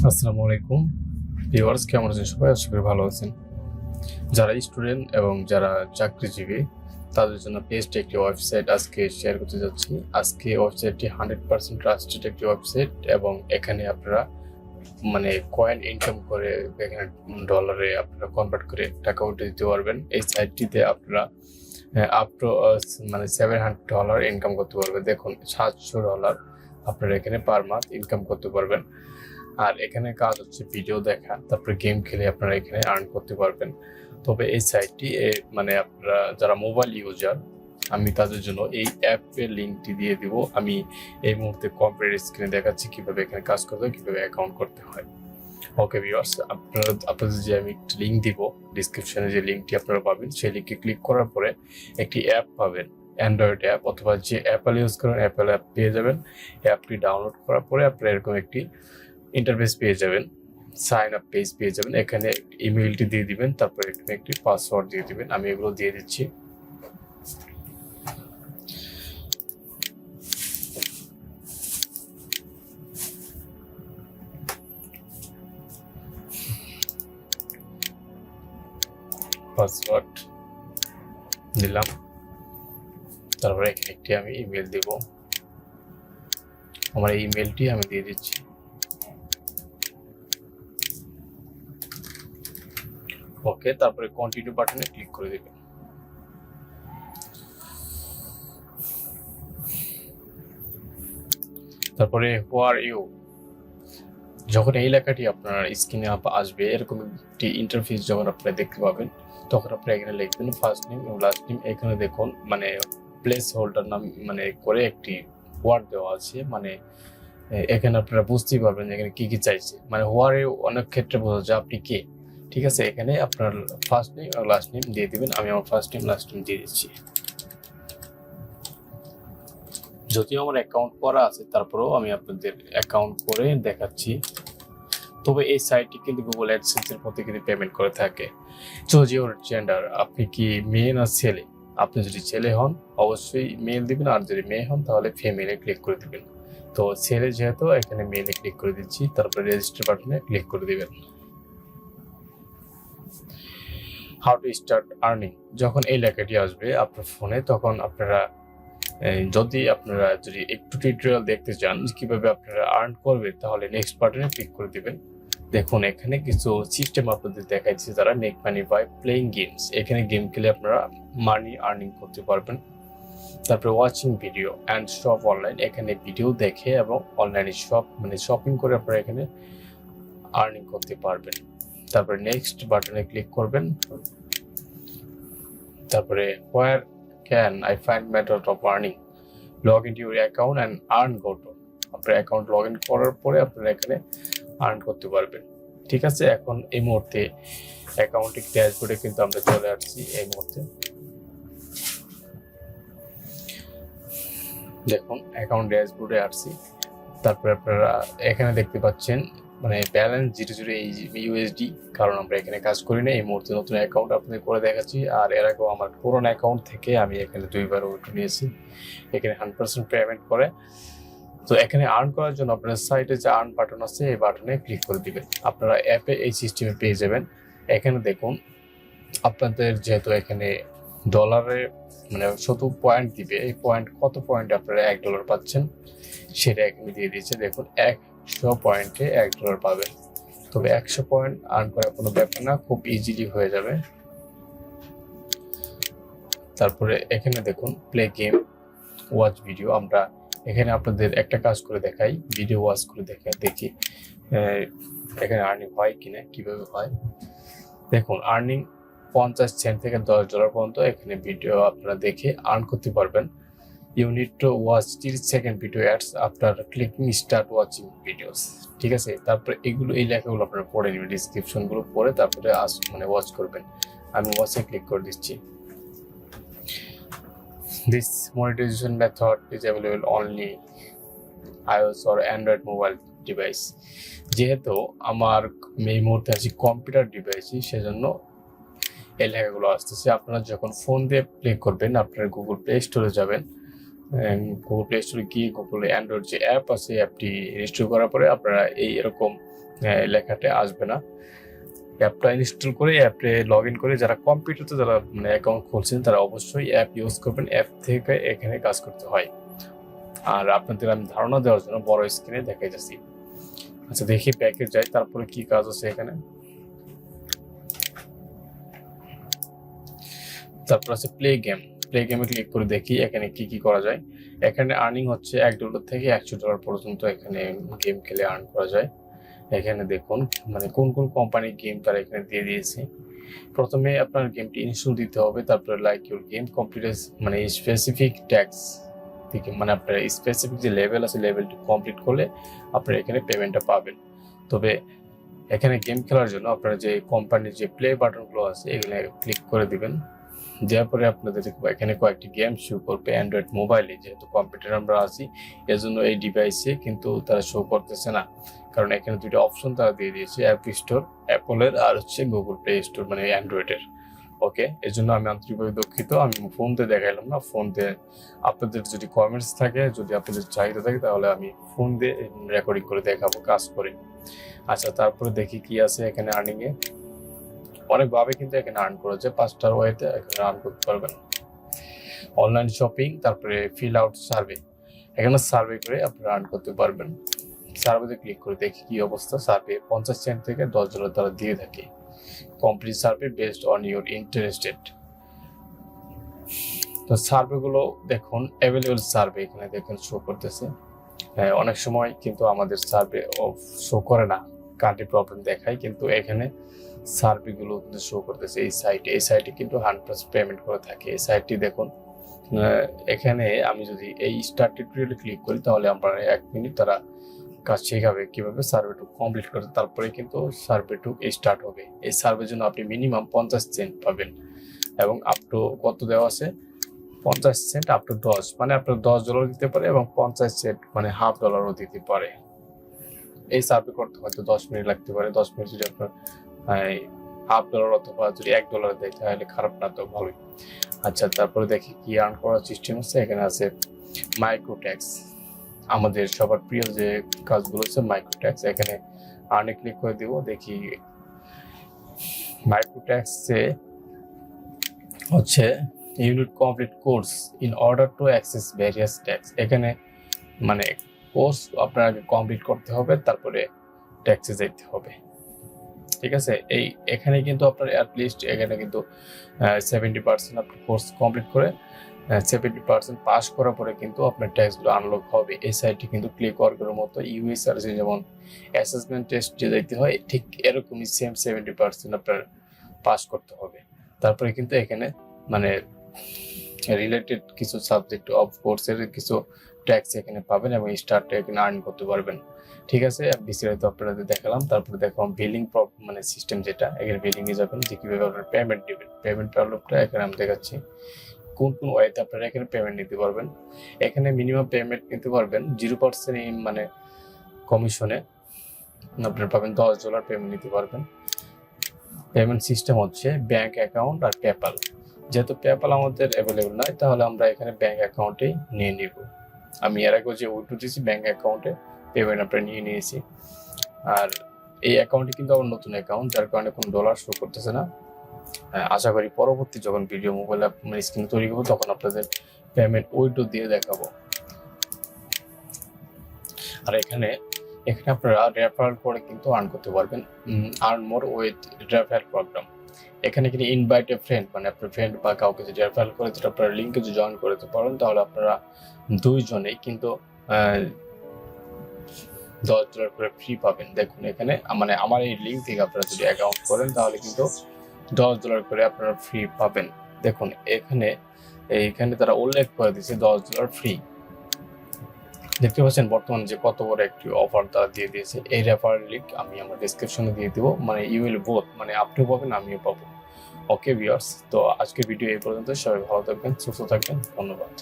আসসালামু আলাইকুম ভিউয়ার্স, কেমন আছেন সবাই? আশা করি ভালো আছেন। যারা স্টুডেন্ট এবং যারা চাকরিজীবী তাদের জন্য বেস্ট একটি ওয়েবসাইট আজকে শেয়ার করতে যাচ্ছি। আজকে ওয়েবসাইটটি 100% ট্রাস্টেড একটি ওয়েবসাইট এবং এখানে আপনারা কয়েন ইনকাম করে এখানে ডলারে আপনারা কনভার্ট করে টাকা উঠে দিতে পারবেন। এই সাইটটিতে আপনারা আপ টু $700 ইনকাম করতে পারবেন। দেখুন, $700 আপনারা এখানে পার মান্থ ইনকাম করতে পারবেন। আর এখানে কাজ হচ্ছে ভিডিও দেখা, তারপরে গেম খেলে আপনারা এখানে আর্ন করতে পারবেন। তবে এই সাইটটি আপনারা যারা মোবাইল ইউজার, আমি তাদের জন্য এই অ্যাপের লিঙ্কটি দিয়ে দিব। আমি এই মুহূর্তে কম্পিউটার স্ক্রিনে দেখাচ্ছি কিভাবে এখানে কাজ করতে হয়, কিভাবে অ্যাকাউন্ট করতে হয়। ওকে ভিউয়ার্স, আপনাদের যে আমি একটা লিঙ্ক দিব, ডিসক্রিপশনে যে লিঙ্কটি আপনারা পাবেন, সেই লিঙ্কে ক্লিক করার পরে একটি অ্যাপ পাবেন, অ্যান্ড্রয়েড অ্যাপ অথবা যে অ্যাপেল ইউজ করেন অ্যাপেল অ্যাপ পেয়ে যাবেন। অ্যাপটি ডাউনলোড করার পরে আপনারা এরকম একটি ইন্টারফেস পেয়ে যাবেন, সাইন আপ পেজ পেয়ে যাবেন। এখানে ইমেইলটি দিয়ে দিবেন, তারপর এখানে একটি পাসওয়ার্ড দিয়ে দিবেন। আমি এগুলো দিয়ে দিচ্ছি। পাসওয়ার্ড দিলাম, তারপরে এখানে একটি আমি ইমেল দিব। আমার এই ইমেলটি আমি দিয়ে দিচ্ছি। ওকে, তারপরে কন্টিনিউ বাটনে ক্লিক করে দিবেন। তারপরে হু আর ইউ, যখন এই লেখাটি আপনার স্ক্রিনে আসবে, এরকম একটি ইন্টারফেস যখন আপনারা দেখতে পাবেন, তখন আপনারা এখানে লিখবেন ফার্স্ট নেম এবং লাস্ট নেম। এখানে দেখুন প্লেস হোল্ডার নাম করে একটি ওয়ার্ড দেওয়া আছে। এখানে আপনারা বুঝতেই পারবেন এখানে কি কি চাইছে। হোয়ারে অনেক ক্ষেত্রে বোঝা যায় আপনি কে। ঠিক আছে, এখানে আপনার ফার্স্ট নেম এবং লাস্ট নেম দিয়ে দিবেন। আমি আমার ফার্স্ট নেম লাস্ট নেম দিয়ে দিচ্ছি। যদিও আমার অ্যাকাউন্ট করা আছে, তারপরেও আমি আপনাদের অ্যাকাউন্ট করে দেখাচ্ছি। তবে এই সাইটটি কিন্তু গুগল অ্যাডসেন্সের মধ্যে কিন্তু পেমেন্ট করে থাকে। চুজ ইউর জেন্ডার, আপনি কি মেয়ে না ছেলে? আপনি যদি ছেলে হন অবশ্যই মেল দিবেন, আর যদি মেয়ে হন তাহলে ফিমেলে ক্লিক করে দিবেন। তো ছেলে যেহেতু, এখানে মেলে ক্লিক করে দিচ্ছি, তারপরে রেজিস্টার বাটনে ক্লিক করে দিবেন। হাউ টু স্টার্ট আর্নিং, যখন এই লেখাটি আসবে আপনার ফোনে, তখন আপনারা যদি একটু টিউটোরিয়াল দেখতে চান কিভাবে আপনারা আর্ন করবেন, তাহলে নেক্সট বাটনে ক্লিক করে দিবেন। দেখুন, এখানে কিছু সিস্টেম আপনাদের দেখাচ্ছি, যারা make money by playing games. এখানে গেম খেলে আপনারা মানি আর্নিং করতে পারবেন। তারপরে watching video and shop online, এখানে ভিডিও দেখে এবং অনলাইনে শপিং করে আপনারা এখানে আর্নিং করতে পারবেন। তারপরে নেক্সট বাটনে ক্লিক করবেন। তারপরে where can I find method of earning, log in to your account and earn go to. আপনার অ্যাকাউন্ট লগ ইন করার পরে আপনারা এখানে আর্ন করতে পারবেন। ঠিক আছে, এখন এই মুহূর্তে অ্যাকাউন্টিং ড্যাশবোর্ডে কিন্তু আমরা চলে আসছি। এই মুহূর্তে দেখুন, অ্যাকাউন্ট ড্যাশবোর্ডে আসছি। তারপরে আপনারা এখানে দেখতে পাচ্ছেন ব্যালেন্স 0.0 USD, কারণ আমরা এখানে কাজ করি না। এই মুহূর্তে নতুন অ্যাকাউন্ট আপনাদের করে দেখাচ্ছি। আর এর আগেও আমার পুরোনো অ্যাকাউন্ট থেকে আমি এখানে 2বার উইথড্র নিয়েছি। এখানে 100% পেমেন্ট করে। তো এখানে আর্ন করার জন্য আপনার সাইটে যে আর্ন বাটন আছে, এই বাটনে ক্লিক করে দিবেন। আপনারা অ্যাপে এই সিস্টেমে পেয়ে যাবেন। এখানে দেখুন, আপনাদের যেহেতু এখানে ডলারে শুধু পয়েন্ট দিবে, এই কত পয়েন্ট আপনারা $1 পাচ্ছেন সেটা এখানে দিয়ে দিয়েছে। দেখুন, 100 পয়েন্টে $1 পাবেন। তবে 100 পয়েন্ট আর্ন করা কোনো ব্যাপার না, খুব ইজিলি হয়ে যাবে। তারপরে এখানে দেখুন প্লে গেম, ওয়াচ ভিডিও। আমরা এখানে আপনাদের একটা কাজ করে দেখাই, ভিডিও ওয়াচ করে দেখি এখানে আর্নিং হয় কিনা, কিভাবে হয়। দেখুন, আর্নিং 50 সেন্ট থেকে $10 পর্যন্ত এখানে ভিডিও আপনারা দেখে আর্ন করতে পারবেন। You need to watch 30 second video ads after clicking start watching videos. ঠিক আছে, তারপরে এই লেখাগুলো আপনারা পড়ে নেবেন, ডিসক্রিপশনগুলো পড়ে তারপরে ওয়াচ করবেন। আমি ওয়াচে ক্লিক করে দিচ্ছি। This monetization method is available only iOS or Android mobile device. যেহেতু আমার এই মুহূর্তে আছি কম্পিউটার ডিভাইসে, সেজন্য এই লেখাগুলো আসতেছে। আপনারা যখন ফোন দিয়ে প্লে করবেন, আপনারা গুগল প্লে স্টোরে যাবেন, গুগল প্লে স্টোরে গিয়ে গুগল অ্যান্ড্রয়েড যে অ্যাপ আছে অ্যাপটি ইনস্টল করার পরে আপনারা এরকম লেখাটা আসবে না। অ্যাপটা ইনস্টল করে অ্যাপে লগ ইন করে যারা কম্পিউটারতে যারা মানে অ্যাকাউন্ট খুলছেন তারা অবশ্যই অ্যাপ ইউজ করবেন। অ্যাপ থেকে এখানে কাজ করতে হয়। আর আপনাদের আমি ধারণা দেওয়ার জন্য বড় স্ক্রিনে দেখাই যাচ্ছি। আচ্ছা দেখি ব্যাকে যাই, তারপরে কি কাজ আছে এখানে। তারপর আছে প্লে গেমে ক্লিক করে দেখি এখানে কি কি করা যায়। এখানে আর্নিং হচ্ছে $1 থেকে $100 পর্যন্ত এখানে গেম খেলে আর্ন করা যায়। এখানে দেখুন মানে কোন কোন কোম্পানির গেম তারা এখানে দিয়ে দিয়েছে। প্রথমে আপনার গেমটি ইনস্টল দিতে হবে, তারপরে লাইক ইউর গেম কমপ্লিট মানে স্পেসিফিক ট্যাক্স থেকে মানে আপনার স্পেসিফিক যে লেভেল আছে লেভেলটি কমপ্লিট করলে আপনারা এখানে পেমেন্টটা পাবেন। তবে এখানে গেম খেলার জন্য আপনারা যে কোম্পানির যে প্লে বাটনগুলো আছে এখানে ক্লিক করে দিবেন। দেওয়ার পরে আপনাদের এখানে কয়েকটি গেম শো করবে অ্যান্ড্রয়েড মোবাইলে, যেহেতু কম্পিউটার আমরা আছি এজন্য এই ডিভাইসে কিন্তু তারা শো করতেছে না, কারণ এখানে দুটো অপশন তারা দিয়ে দিয়েছে, অ্যাপ স্টোর অ্যাপলের আর হচ্ছে গুগল প্লে স্টোর মানে অ্যান্ড্রয়েডের। ওকে, এর জন্য আমি আন্তরিকভাবে দুঃখিত, আমি ফোন দিয়ে দেখাইলাম না। ফোন দিয়ে আপনাদের যদি কমেন্টস থাকে, যদি আপনাদের চাহিদা থাকে তাহলে আমি ফোন দিয়ে রেকর্ডিং করে দেখাবো কাজ করে। আচ্ছা তারপরে দেখি কি আছে এখানে আর্নিংয়ে। অনেকভাবে কিন্তু এখানে আর্ন করা যায়, 5টা ওয়েতে এখানে আর্ন করতে পারবেন। অনলাইন শপিং, তারপরে ফিল আউট সার্ভে, এখানে সার্ভে করে আপনারা আর্ন করতে পারবেন। সার্ভেতে ক্লিক করে দেখি কি অবস্থা। সার্ভে 50 সেন্ট থেকে $10 তারা দিয়ে থাকে। Complete survey based on your interested. তো সার্ভেগুলো দেখুন অ্যাভেলেবল সার্ভে এখানে দেখুন শো করতেছে। অনেক সময় কিন্তু আমাদের সার্ভে শো করে না, কান্ট্রি প্রবলেম দেখায়, কিন্তু এখানে সার্ভেগুলো কিন্তু শো করতেছে এই সাইটে কিন্তু 100% পেমেন্ট করে থাকে। এই সাইটটি দেখুন, এখানে আমি যদি এই স্টার্ট টিউটোরিয়ালে ক্লিক করি তাহলে আমরা 1 মিনিট তারা কাজ শেখাবে কিভাবে সার্ভেটুকু কমপ্লিট করতে, তারপরে কিন্তু সার্ভেটুকু স্টার্ট হবে। এই সার্ভের জন্য আপনি মিনিমাম 50 সেন্ট পাবেন এবং আপ টু কত দেওয়া আছে 50 সেন্ট আপ টু 10, মানে আপনার $10 দিতে পারে এবং 50 সেন্ট মানে $1/2 দিতে পারে। এই সার্ভে করতে হয়তো 10 মিনিট লাগতে পারে। 10 মিনিট যদি আপনার $1/2 অথবা যদি $1 দেয় তাহলে খারাপ না, তো ভালোই। আচ্ছা তারপরে দেখি কি আর্ন করার সিস্টেম আছে। এখানে আছে মাইক্রো ট্যাক্স, আমাদের সবার প্রিয় যে কাজগুলো হচ্ছে মাইক্রো ট্যাক্স। এখানে আর্নে ক্লিক করে দিব। দেখি মাইক্রো ট্যাক্সে হচ্ছে unit complete course in order to access various tax. এখানে মানে কোর্স আপনাকে কমপ্লিট করতে হবে, তারপরে ট্যাক্সে যেতে হবে। ঠিক আছে, এখানে কিন্তু আপনার অ্যাটলিস্ট এখানে কিন্তু 70% আপনি কোর্স কমপ্লিট করে 70% পাস করার পরে কিন্তু আপনার ট্যাক্সগুলো আনলক হবে। এই সাইটটি কিন্তু ক্লিক ওয়ার্কের মতো ইউএসআরসি যেমন অ্যাসেসমেন্ট টেস্ট যে দিতে হয় ঠিক এরকমই সেম 70% আপনার পাস করতে হবে। তারপরে কিন্তু এখানে মানে রিলেটেড কিছু সাবজেক্ট অফ কোর্সের কিছু ট্যাক্স এখানে পাবেন এবং স্টার্টে এখানে আর্ন করতে পারবেন। ঠিক আছে, বিস্তারিত আপনাদের দেখালাম। তারপরে দেখালাম বিলিং মানে সিস্টেম, যেটা এখানে বিলিংয়ে যাবেন যে কীভাবে আপনার পেমেন্ট দেবেন। পেমেন্ট প্রবলেমটা এখানে আমি দেখাচ্ছি কোন কোন ওয়েতে আপনারা এখানে পেমেন্ট নিতে পারবেন। এখানে মিনিমাম পেমেন্ট নিতে পারবেন 0% মানে কমিশনে আপনারা পাবেন $10 পেমেন্ট নিতে পারবেন। পেমেন্ট সিস্টেম হচ্ছে ব্যাংক অ্যাকাউন্ট আর পেপ্যাল। যেহেতু পেপ্যাল আমাদের অ্যাভেলেবল নয় তাহলে আমরা এখানে ব্যাংক অ্যাকাউন্টেই নিয়ে নিব। আমি এর আগে যে উইথড্র দিয়েছি ব্যাংক অ্যাকাউন্টে পেমেন্ট আপনারা নিয়ে নিয়েছি। আর এই অ্যাকাউন্টে কিন্তু আমার নতুন অ্যাকাউন্ট, যার কারণে কোনো ডলার শো করতেছে না। আশা করি পরবর্তী যখন ভিডিও মোবাইল স্ক্রিনে তৈরি করবো তখন আপনাদের পেমেন্ট উইথড্র দিয়ে দেখাবো। আর এখানে আপনারা রেফারেল করে কিন্তু আর্ন করতে পারবেন। Earn more with referral program. এখানে কিন্তু ইনভাইট এ ফ্রেন্ড মানে আপনার ফ্রেন্ড বা কাউকে যদি রেফারেল করে যেটা আপনারা লিঙ্কে যদি জয়েন করতে পারেন তাহলে আপনারা দুইজনেই কিন্তু $10 করে ফ্রি পাবেন। দেখুন এখানে মানে আমার এই লিঙ্ক থেকে আপনারা যদি অ্যাকাউন্ট করেন তাহলে কিন্তু $10 করে আপনারা ফ্রি পাবেন। দেখুন এইখানে তারা উল্লেখ করে দিয়েছে $10 ফ্রি। দেখতে পাচ্ছেন বর্তমানে যে কত বড় একটি অফার তারা দিয়ে দিয়েছে। এই রেফারেল লিঙ্ক আমি আমার ডেসক্রিপশনে দিয়ে দিব, মানে ইউ উইল বোথ, মানে আপনিও পাবেন আমিও পাবো। ওকে ভিউয়ার্স, তো আজকের ভিডিও এই পর্যন্ত। সবাই ভালো থাকবেন, সুস্থ থাকবেন, ধন্যবাদ।